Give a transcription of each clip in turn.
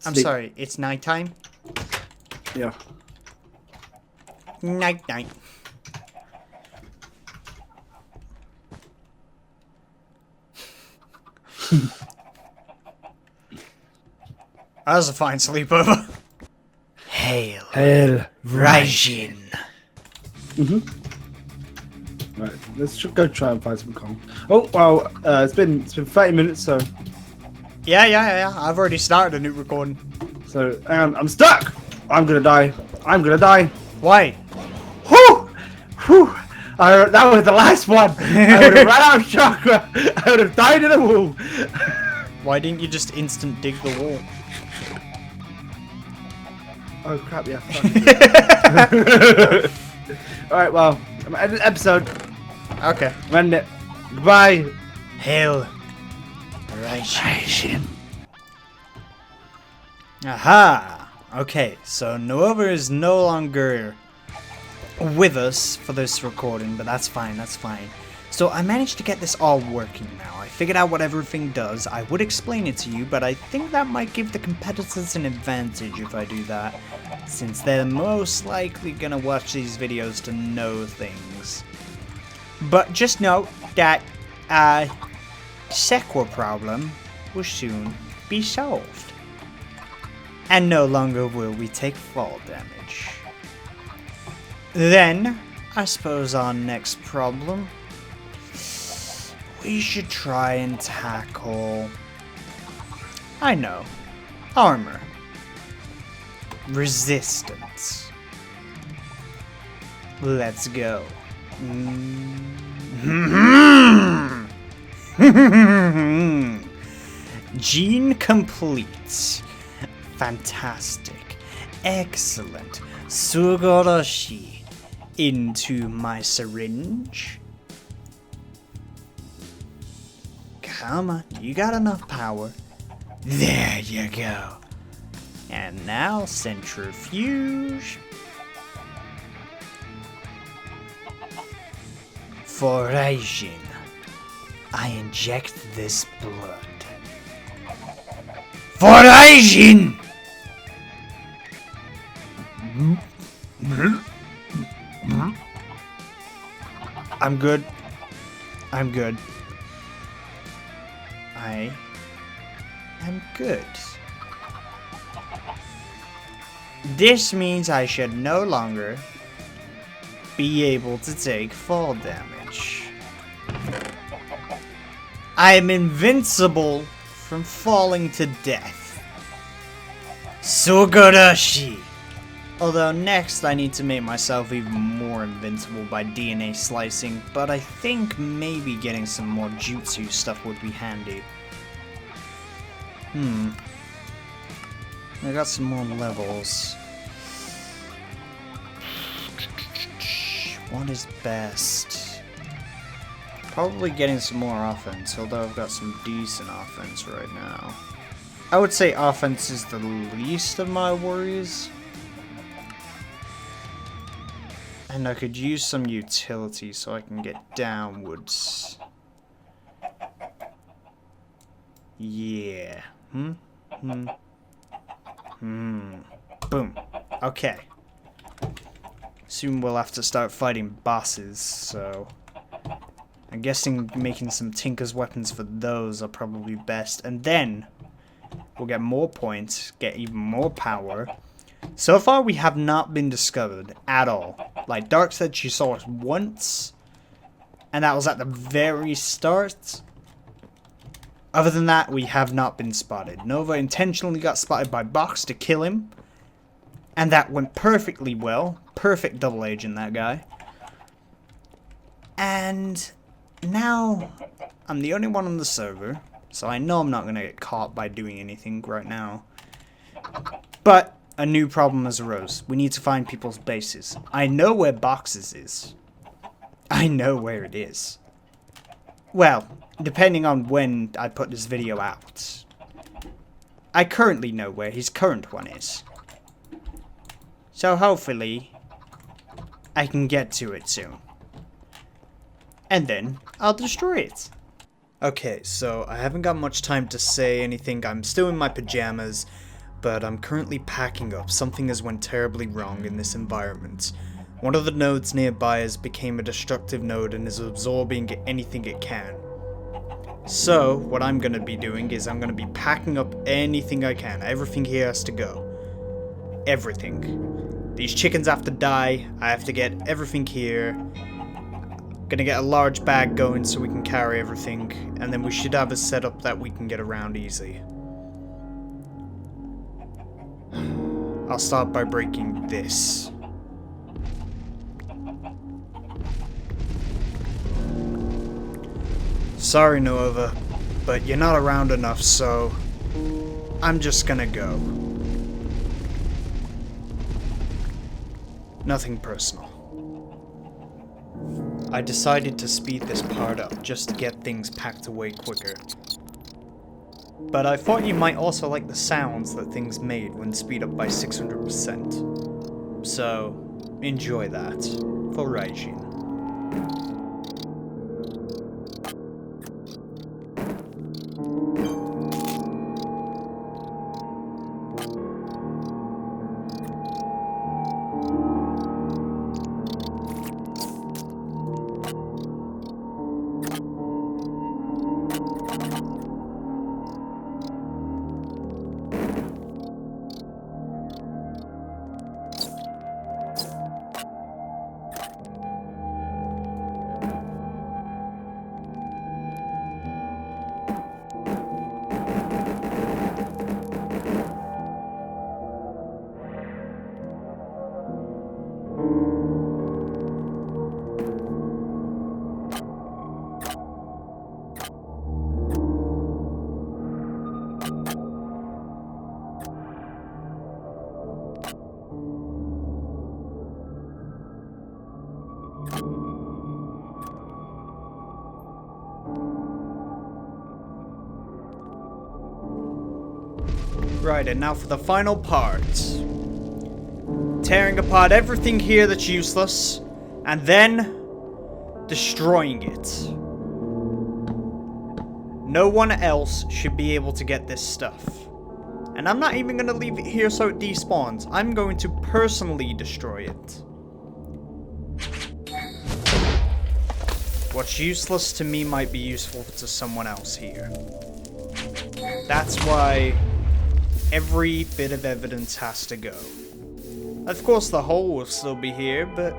I'm sorry, it's nighttime? Yeah. Night night. That was a fine sleepover. Hail. Hail. Raijin. Right, let's go try and find some coal. Oh, well, it's been 30 minutes, so Yeah. I've already started a new recording. hang on, I'm stuck! I'm gonna die. I'm gonna die. Why? Whew! Whew! That was the last one! I would have run out of chakra! I would have died in a wall! Why didn't you just instant dig the wall? Oh crap, yeah. Alright, well, I'm at the episode. Okay. I'm ending it. Goodbye. Hail. Raijin. Aha! Okay, so Nova is no longer with us for this recording, but that's fine, that's fine. So I managed to get this all working now. I figured out what everything does. I would explain it to you, but I think that might give the competitors an advantage if I do that, since they're most likely gonna watch these videos to know things. But just note that Sequa problem will soon be solved. And no longer will we take fall damage. Then, I suppose our next problem, we should try and tackle, I know, armor. Resistance. Let's go. Gene complete. Fantastic. Excellent. Sugoroshi. Into my syringe. Come on, you got enough power. There you go. And now centrifuge. For Raijin, I inject this blood. For Raijin! I'm good. I'm good. I am good. This means I should no longer be able to take fall damage. I am invincible from falling to death. Sugoroshi! Although next I need to make myself even more invincible by DNA slicing, but I think maybe getting some more jutsu stuff would be handy. I got some more levels. What is best? Probably getting some more offense, although I've got some decent offense right now. I would say offense is the least of my worries. And I could use some utility so I can get downwards. Yeah. Boom. Okay. Soon we'll have to start fighting bosses, so I'm guessing making some Tinker's weapons for those are probably best. And then we'll get more points, get even more power. So far we have not been discovered at all. Like Dark said she saw us once, and that was at the very start. Other than that, we have not been spotted. Nova intentionally got spotted by Box to kill him, and that went perfectly well. Perfect double agent, that guy. And now I'm the only one on the server, so I know I'm not going to get caught by doing anything right now. But a new problem has arose. We need to find people's bases. I know where Boxes is. I know where it is. Well, depending on when I put this video out. I currently know where his current one is. So hopefully, I can get to it soon. And then, I'll destroy it. Okay, so I haven't got much time to say anything. I'm still in my pajamas. but I'm currently packing up. Something has went terribly wrong in this environment. One of the nodes nearby has become a destructive node and is absorbing anything it can. So, what I'm going to be doing is I'm going to be packing up anything I can. Everything here has to go. Everything. These chickens have to die. I have to get everything here. Gonna get a large bag going so we can carry everything. And then we should have a setup that we can get around easy. I'll start by breaking this. Sorry, Nova, but you're not around enough, so I'm just gonna go. Nothing personal. I decided to speed this part up just to get things packed away quicker. But I thought you might also like the sounds that things made when speed up by 600%. So, enjoy that. For Raijin. Right, and now for the final part. Tearing apart everything here that's useless, and then destroying it. No one else should be able to get this stuff. And I'm not even going to leave it here so it despawns. I'm going to personally destroy it. What's useless to me might be useful to someone else here. That's why every bit of evidence has to go. Of course the hole will still be here, but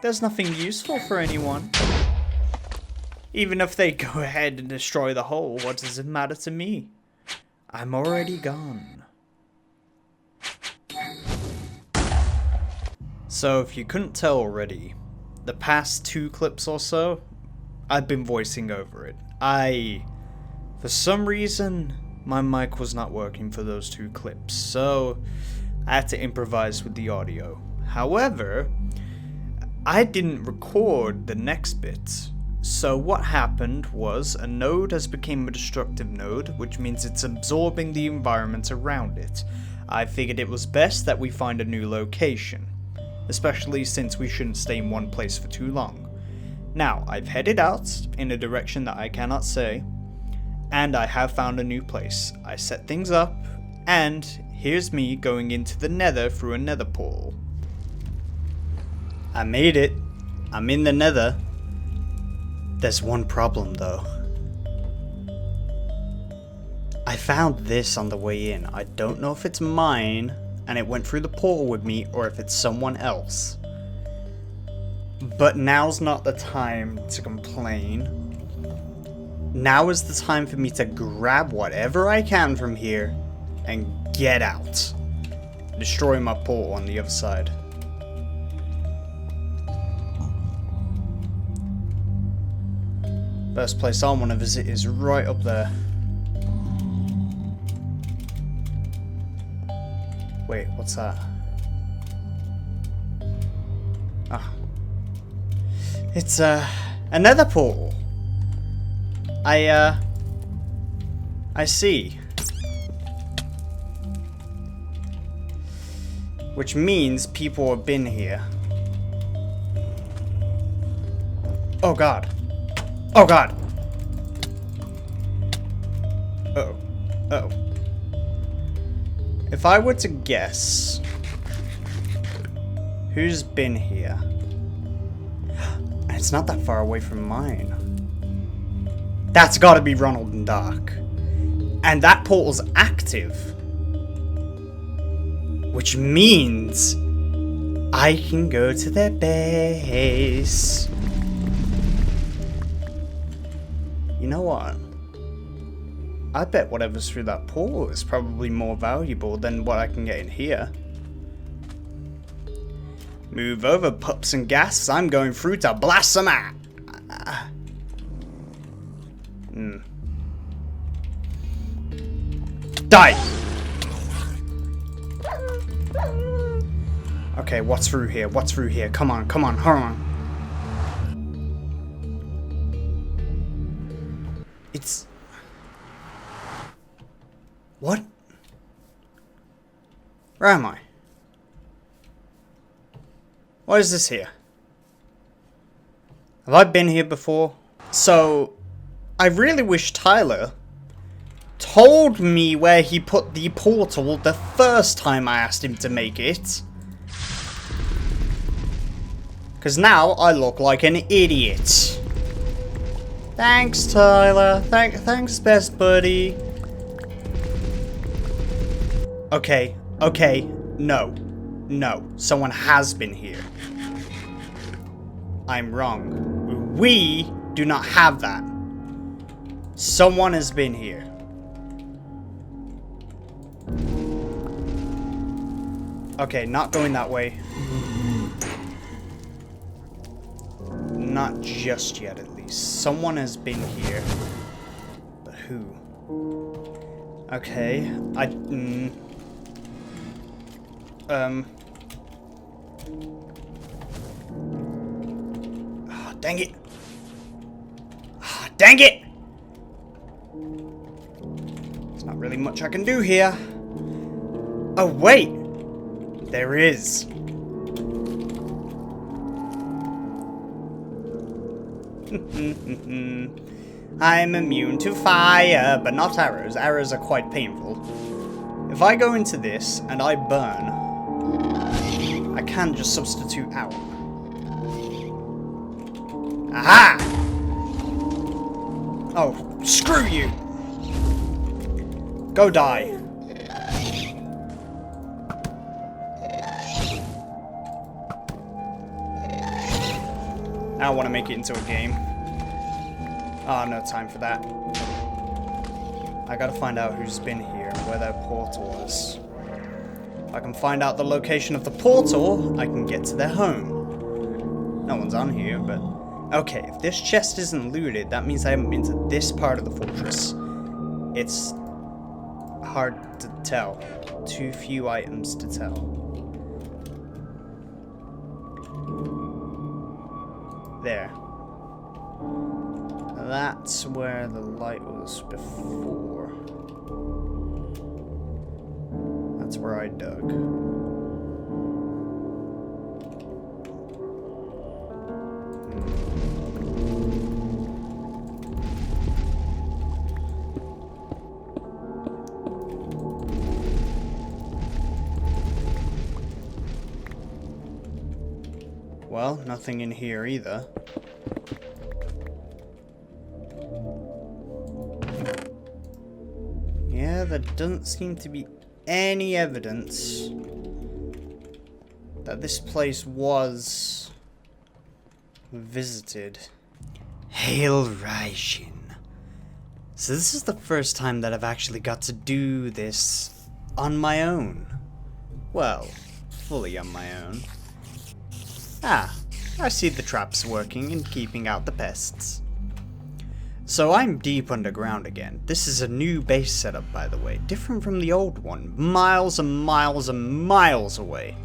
there's nothing useful for anyone. Even if they go ahead and destroy the hole, what does it matter to me? I'm already gone. So if you couldn't tell already, the past 2 clips or so, I've been voicing over it. For some reason, my mic was not working for those 2 clips, so I had to improvise with the audio. However, I didn't record the next bit. So what happened was a node has become a destructive node, which means it's absorbing the environment around it. I figured it was best that we find a new location, especially since we shouldn't stay in one place for too long. Now, I've headed out in a direction that I cannot say, and I have found a new place. I set things up, and here's me going into the nether through a nether portal. I made it. I'm in the nether. There's one problem though. I found this on the way in. I don't know if it's mine and it went through the portal with me or if it's someone else. But now's not the time to complain. Now is the time for me to grab whatever I can from here and get out. Destroy my portal on the other side. First place I want to visit is right up there. Wait, what's that? Ah. It's another portal. I see. Which means people have been here. Oh god. Oh god! Uh-oh. Uh-oh. If I were to guess, who's been here? And it's not that far away from mine. That's gotta be Ronald and Doc. And that portal's active. Which means I can go to their base. You know what? I bet whatever's through that portal is probably more valuable than what I can get in here. Move over, pups and gas. I'm going through to blast some out. Die! Okay, what's through here? What's through here? Come on, come on, hold on. It's... What? Where am I? What is this here? Have I been here before? So, I really wish Tyler told me where he put the portal the first time I asked him to make it. Because now I look like an idiot. Thanks, Tyler. Thanks, best buddy. Okay, no. Someone has been here. I'm wrong. We do not have that. Someone has been here. Okay, not going that way. Not just yet, at least. Someone has been here. But who? Okay, Oh, dang it! Oh, dang it! There's not really much I can do here. Oh, wait! There is. I'm immune to fire, but not arrows. Arrows are quite painful. If I go into this and I burn, I can just substitute out. Aha! Oh, screw you! Go die. I don't want to make it into a game. Oh, no time for that. I gotta find out who's been here and where their portal is. If I can find out the location of the portal, I can get to their home. No one's on here, but... Okay, if this chest isn't looted, that means I haven't been to this part of the fortress. It's hard to tell. Too few items to tell. There. That's where the light was before. That's where I dug. Well, nothing in here either. Yeah, there doesn't seem to be any evidence that this place was visited. Hail Raishin. So this is the first time that I've actually got to do this on my own. Well, fully on my own. Ah, I see the traps working and keeping out the pests. So I'm deep underground again. This is a new base setup, by the way. Different from the old one. Miles and miles and miles away.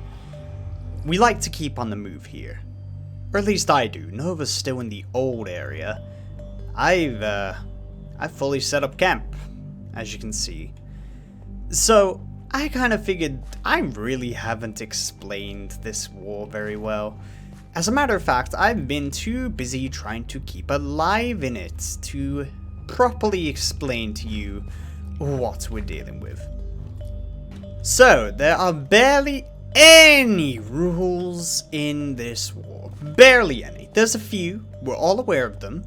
We like to keep on the move here. Or at least I do. Nova's still in the old area. I've fully set up camp, as you can see. So, I kind of figured I really haven't explained this war very well. As a matter of fact, I've been too busy trying to keep alive in it to properly explain to you what we're dealing with. So, there are barely any rules in this war. Barely any. There's a few, we're all aware of them.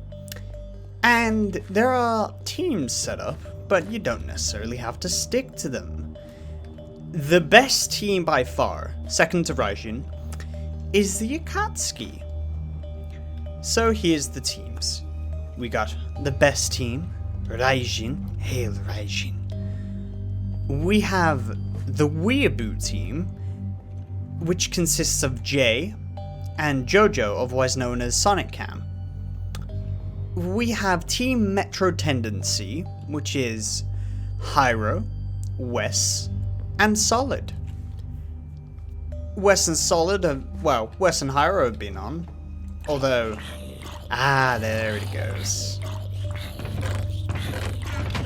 And there are teams set up, but you don't necessarily have to stick to them. The best team by far, second to Raijin, is the Akatsuki. So here's the teams. We got the best team, Raijin. Hail Raijin. We have the Weeaboo team, which consists of Jay and Jojo, otherwise known as Sonic Cam. We have Team Metro Tendency, which is Hyro, Wes, and Solid. Wes and Solid have, well, Wes and Hyro have been on. Although, there it goes.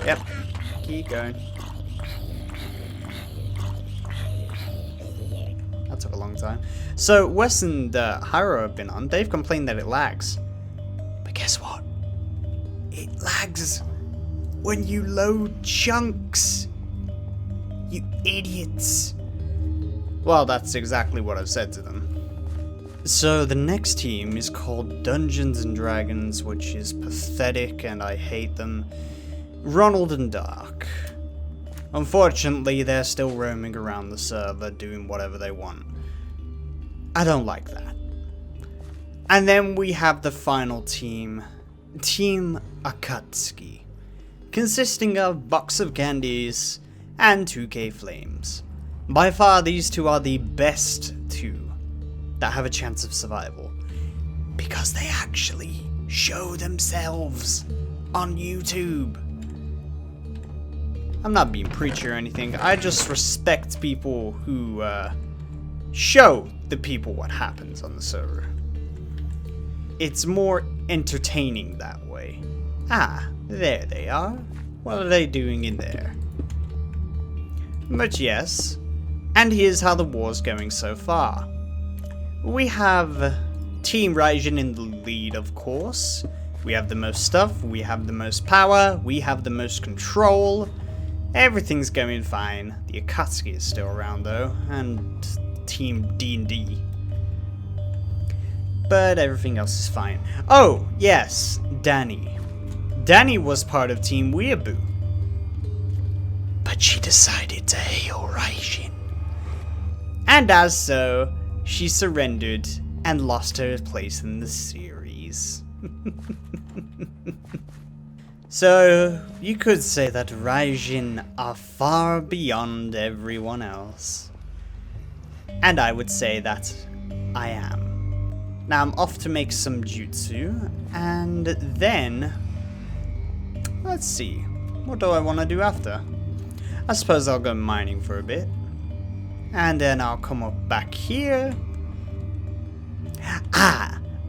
Yep, keep going. That took a long time. So, Wes and Hyro have been on. They've complained that it lags. But guess what? It lags when you load chunks. You idiots. Well, that's exactly what I've said to them. So, the next team is called Dungeons and Dragons, which is pathetic and I hate them. Ronald and Dark. Unfortunately, they're still roaming around the server doing whatever they want. I don't like that. And then we have the final team, Team Akatsuki, consisting of Box of Candies and 2K Flames. By far, these two are the best two that have a chance of survival, because they actually show themselves on YouTube. I'm not being preachy or anything, I just respect people who show the people what happens on the server. It's more entertaining that way. Ah, there they are. What are they doing in there? But yes, and here's how the war's going so far. We have Team Raijin in the lead, of course. We have the most stuff, we have the most power, we have the most control. Everything's going fine. The Akatsuki is still around though, and Team D&D. But everything else is fine. Oh, yes, Danny. Danny was part of Team Weeaboo. But she decided to hail Raijin. And as so, she surrendered and lost her place in the series. So, you could say that Raijin are far beyond everyone else. And I would say that I am. Now I'm off to make some jutsu, and then, let's see, what do I want to do after? I suppose I'll go mining for a bit, and then I'll come up back here.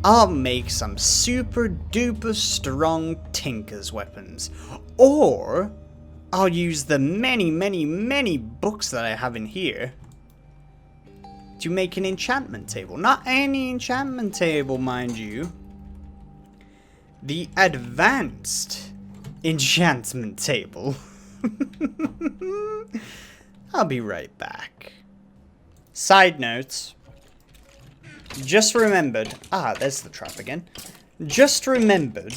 I'll make some super duper strong Tinker's weapons. Or, I'll use the many books that I have in here to make an enchantment table. Not any enchantment table, mind you. The advanced enchantment table. I'll be right back. Side notes. Just remembered, there's the trap again. Just remembered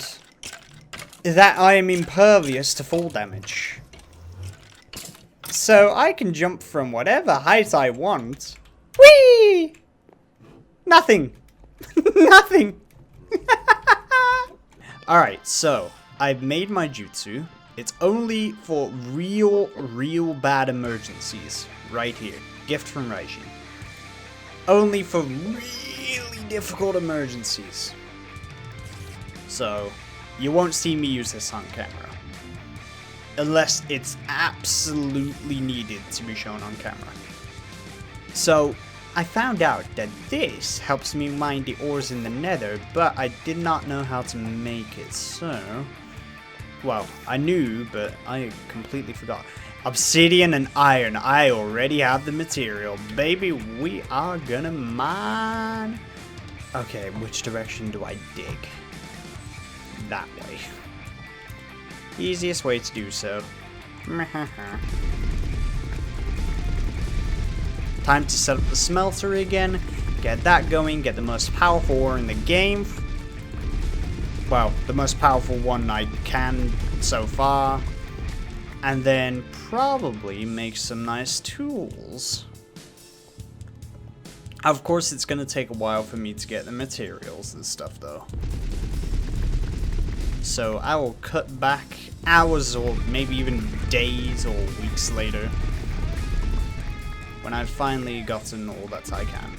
that I am impervious to fall damage. So I can jump from whatever height I want. Whee! Nothing. Nothing. Alright, so I've made my jutsu. It's only for real bad emergencies. Right here. Gift from Raijin. Only for really difficult emergencies. So, you won't see me use this on camera. Unless it's absolutely needed to be shown on camera. So, I found out that this helps me mine the ores in the nether, but I did not know how to make it, so... Well, I knew, but I completely forgot. Obsidian and iron. I already have the material. Baby, we are gonna mine. Okay, which direction do I dig? That way. Easiest way to do so. Time to set up the smelter again, get that going, get the most powerful ore in the game. Well, the most powerful one I can so far. And then probably make some nice tools. Of course, it's going to take a while for me to get the materials and stuff, though. So I will cut back hours or maybe even days or weeks later when I've finally gotten all that I can.